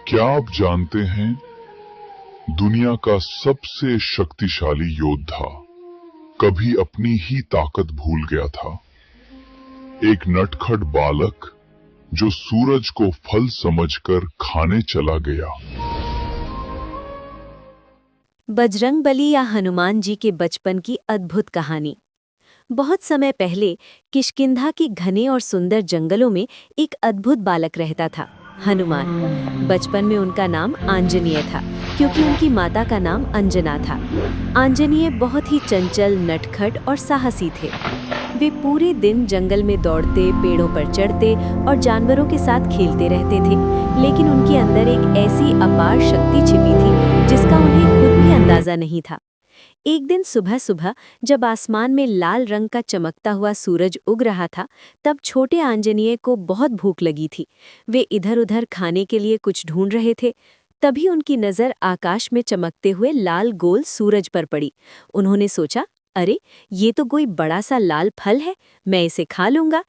क्या आप जानते हैं, दुनिया का सबसे शक्तिशाली योद्धा कभी अपनी ही ताकत भूल गया था। एक नटखट बालक जो सूरज को फल समझकर खाने चला गया। बजरंगबली या हनुमान जी के बचपन की अद्भुत कहानी। बहुत समय पहले किष्किंधा के घने और सुंदर जंगलों में एक अद्भुत बालक रहता था, हनुमान। बचपन में उनका नाम आंजनेय था, क्योंकि उनकी माता का नाम अंजना था। आंजनेय बहुत ही चंचल, नटखट और साहसी थे। वे पूरे दिन जंगल में दौड़ते, पेड़ों पर चढ़ते और जानवरों के साथ खेलते रहते थे। लेकिन उनके अंदर एक ऐसी अपार शक्ति छिपी थी जिसका उन्हें खुद भी अंदाजा नहीं था। एक दिन सुबह सुबह जब आसमान में लाल रंग का चमकता हुआ सूरज उग रहा था, तब छोटे आंजनेय को बहुत भूख लगी थी। वे इधर-उधर खाने के लिए कुछ ढूंढ रहे थे। तभी उनकी नज़र आकाश में चमकते हुए लाल गोल सूरज पर पड़ी। उन्होंने सोचा, अरे, ये तो कोई बड़ा सा लाल फल है, मैं इसे खा लूंगा।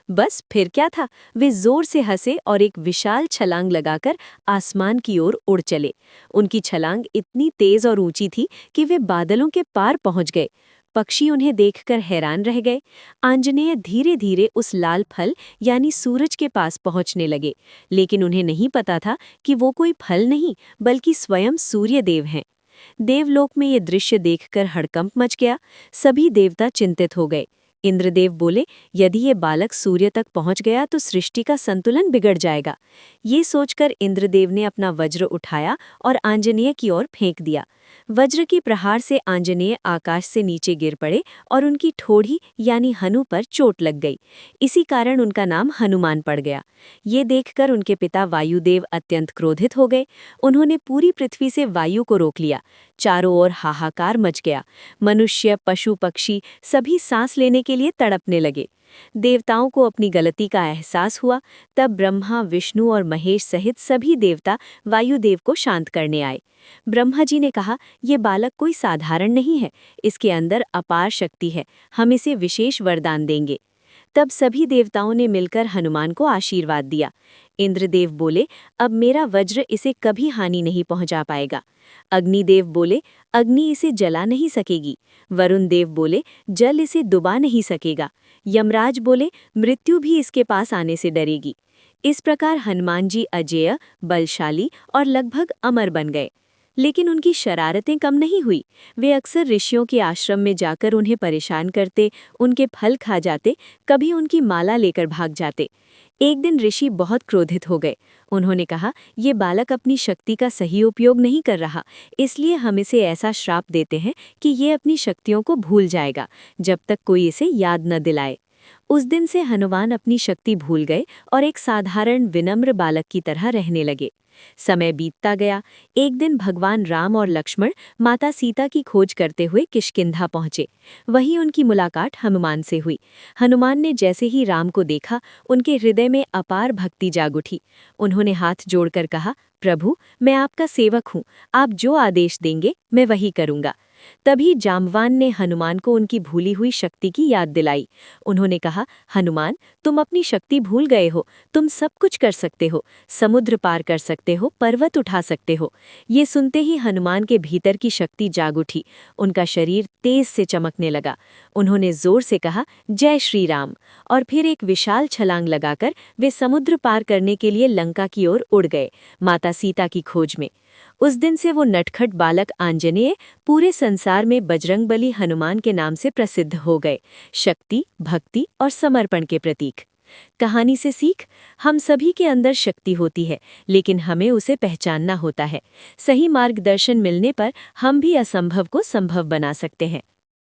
बस फिर क्या था, वे जोर से हंसे और एक विशाल छलांग लगाकर आसमान की ओर उड़ चले। उनकी छलांग इतनी तेज और ऊंची थी कि वे बादलों के पार पहुंच गए। पक्षी उन्हें देखकर हैरान रह गए। आंजनेय धीरे धीरे उस लाल फल यानी सूरज के पास पहुंचने लगे, लेकिन उन्हें नहीं पता था कि वो कोई फल नहीं बल्कि स्वयं सूर्य देव हैं। देवलोक में ये दृश्य देखकर हड़कंप मच गया। सभी देवता चिंतित हो गए। इंद्रदेव बोले, यदि ये बालक सूर्य तक पहुंच गया तो सृष्टि का संतुलन बिगड़ जाएगा। ये सोचकर इंद्रदेव ने अपना वज्र उठाया और आंजनेय की ओर फेंक दिया। वज्र की प्रहार से आंजनेय आकाश से नीचे गिर पड़े और उनकी ठोड़ी यानी हनु पर चोट लग गई। इसी कारण उनका नाम हनुमान पड़ गया। ये देखकर उनके पिता वायुदेव अत्यंत क्रोधित हो गए। उन्होंने पूरी पृथ्वी से वायु को रोक लिया। चारों ओर हाहाकार मच गया। मनुष्य, पशु, पक्षी सभी सांस लेने के लिए तड़पने लगे। देवताओं को अपनी गलती का एहसास हुआ। तब ब्रह्मा, विष्णु और महेश सहित सभी देवता वायुदेव को शांत करने आए। ब्रह्मा जी ने कहा, ये बालक कोई साधारण नहीं है, इसके अंदर अपार शक्ति है, हम इसे विशेष वरदान देंगे। तब सभी देवताओं ने मिलकर हनुमान को आशीर्वाद दिया। इंद्रदेव बोले, अब मेरा वज्र इसे कभी हानि नहीं पहुंचा पाएगा। अग्निदेव बोले, अग्नि इसे जला नहीं सकेगी। वरुण देव बोले, जल इसे डुबा नहीं सकेगा। यमराज बोले, मृत्यु भी इसके पास आने से डरेगी। इस प्रकार हनुमान जी अजेय, बलशाली और लगभग अमर बन गए। लेकिन उनकी शरारतें कम नहीं हुई। वे अक्सर ऋषियों के आश्रम में जाकर उन्हें परेशान करते, उनके फल खा जाते, कभी उनकी माला लेकर भाग जाते। एक दिन ऋषि बहुत क्रोधित हो गए। उन्होंने कहा, ये बालक अपनी शक्ति का सही उपयोग नहीं कर रहा, इसलिए हम इसे ऐसा श्राप देते हैं कि ये अपनी शक्तियों को भूल जाएगा, जब तक कोई इसे याद न दिलाए। उस दिन से हनुमान अपनी शक्ति भूल गए और एक साधारण विनम्र बालक की तरह रहने लगे। समय बीतता गया। एक दिन भगवान राम और लक्ष्मण माता सीता की खोज करते हुए किष्किंधा पहुंचे। वहीं उनकी मुलाकात हनुमान से हुई। हनुमान ने जैसे ही राम को देखा, उनके हृदय में अपार भक्ति जाग उठी। उन्होंने हाथ जोड़कर कहा, प्रभु, मैं आपका सेवक हूँ, आप जो आदेश देंगे मैं वही करूँगा। तभी जाम्बवान ने हनुमान को उनकी भूली हुई शक्ति की याद दिलाई। उन्होंने कहा, हनुमान, तुम अपनी शक्ति भूल गए हो, तुम सब कुछ कर सकते हो, समुद्र पार कर सकते हो, पर्वत उठा सकते हो। ये सुनते ही हनुमान के भीतर की शक्ति जाग उठी। उनका शरीर तेज से चमकने लगा। उन्होंने जोर से कहा, जय श्री राम, और फिर एक विशाल छलांग लगाकर वे समुद्र पार करने के लिए लंका की ओर उड़ गए, माता सीता की खोज में। उस दिन से वो नटखट बालक आंजनेय पूरे संसार में बजरंगबली हनुमान के नाम से प्रसिद्ध हो गए, शक्ति, भक्ति और समर्पण के प्रतीक। कहानी से सीख, हम सभी के अंदर शक्ति होती है, लेकिन हमें उसे पहचानना होता है। सही मार्गदर्शन मिलने पर हम भी असंभव को संभव बना सकते हैं।